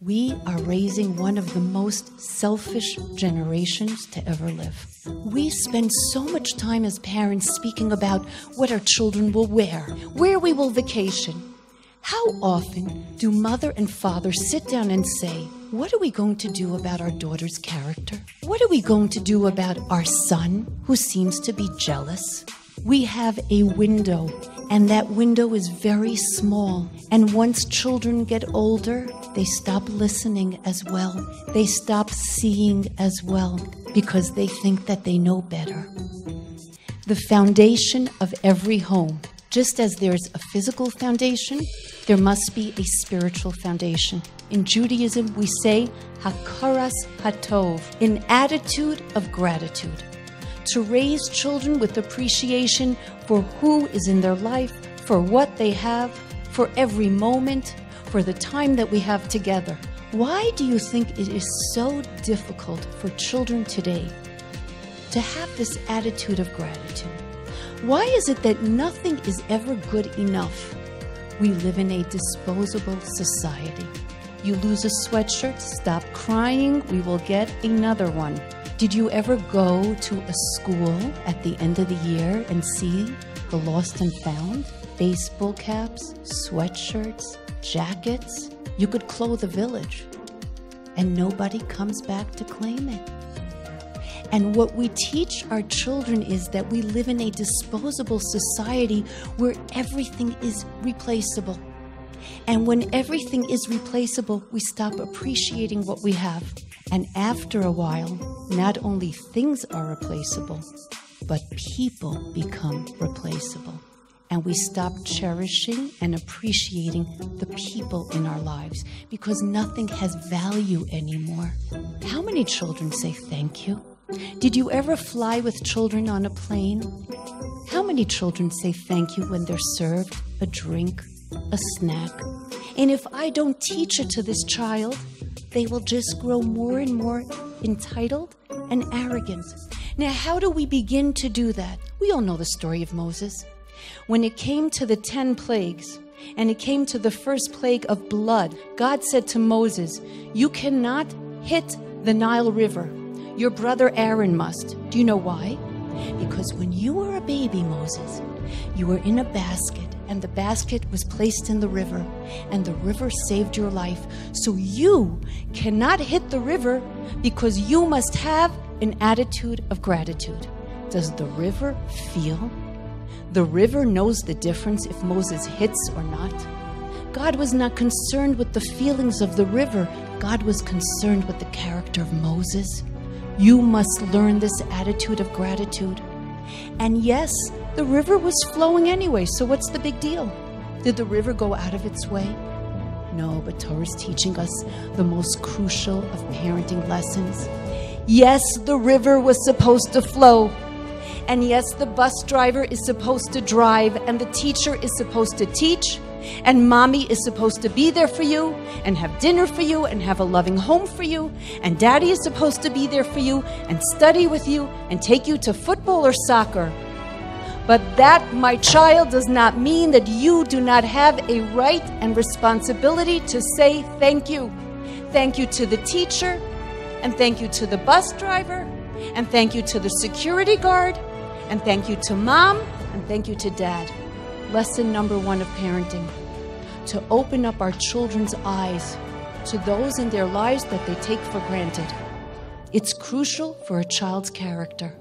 We are raising one of the most selfish generations to ever live. We spend so much time as parents speaking about what our children will wear, where we will vacation. How often do mother and father sit down and say, what are we going to do about our daughter's character? What are we going to do about our son who seems to be jealous? We have a window, and that window is very small. And once children get older, they stop listening as well. They stop seeing as well because they think that they know better. The foundation of every home, just as there's a physical foundation, there must be a spiritual foundation. In Judaism, we say, "Hakras Hatov," an attitude of gratitude. To raise children with appreciation for who is in their life, for what they have, for every moment, for the time that we have together. Why do you think it is so difficult for children today to have this attitude of gratitude? Why is it that nothing is ever good enough? We live in a disposable society. You lose a sweatshirt, stop crying, we will get another one. Did you ever go to a school at the end of the year and see the lost and found? Baseball caps, sweatshirts, jackets. You could clothe a village, and nobody comes back to claim it. And what we teach our children is that we live in a disposable society where everything is replaceable. And when everything is replaceable, we stop appreciating what we have. And after a while, not only things are replaceable, but people become replaceable. And we stop cherishing and appreciating the people in our lives because nothing has value anymore. How many children say thank you? Did you ever fly with children on a plane? How many children say thank you when they're served a drink, a snack? And if I don't teach it to this child, they will just grow more and more entitled and arrogant. Now, how do we begin to do that? We all know the story of Moses. When it came to the 10 plagues, and it came to the first plague of blood, God said to Moses, you cannot hit the Nile River. Your brother Aaron must. Do you know why? Because when you were a baby, Moses, you were in a basket, and the basket was placed in the river, and the river saved your life. So you cannot hit the river because you must have an attitude of gratitude. Does the river feel? The river knows the difference if Moses hits or not. God was not concerned with the feelings of the river. God was concerned with the character of Moses. You must learn this attitude of gratitude. And yes, the river was flowing anyway, so what's the big deal? Did the river go out of its way? No, but Torah is teaching us the most crucial of parenting lessons. Yes, the river was supposed to flow. And yes, the bus driver is supposed to drive, and the teacher is supposed to teach, and mommy is supposed to be there for you, and have dinner for you, and have a loving home for you, and daddy is supposed to be there for you, and study with you, and take you to football or soccer. But that, my child, does not mean that you do not have a right and responsibility to say thank you. Thank you to the teacher, and thank you to the bus driver, and thank you to the security guard, and thank you to mom, and thank you to dad. Lesson number 1 of parenting: to open up our children's eyes to those in their lives that they take for granted. It's crucial for a child's character.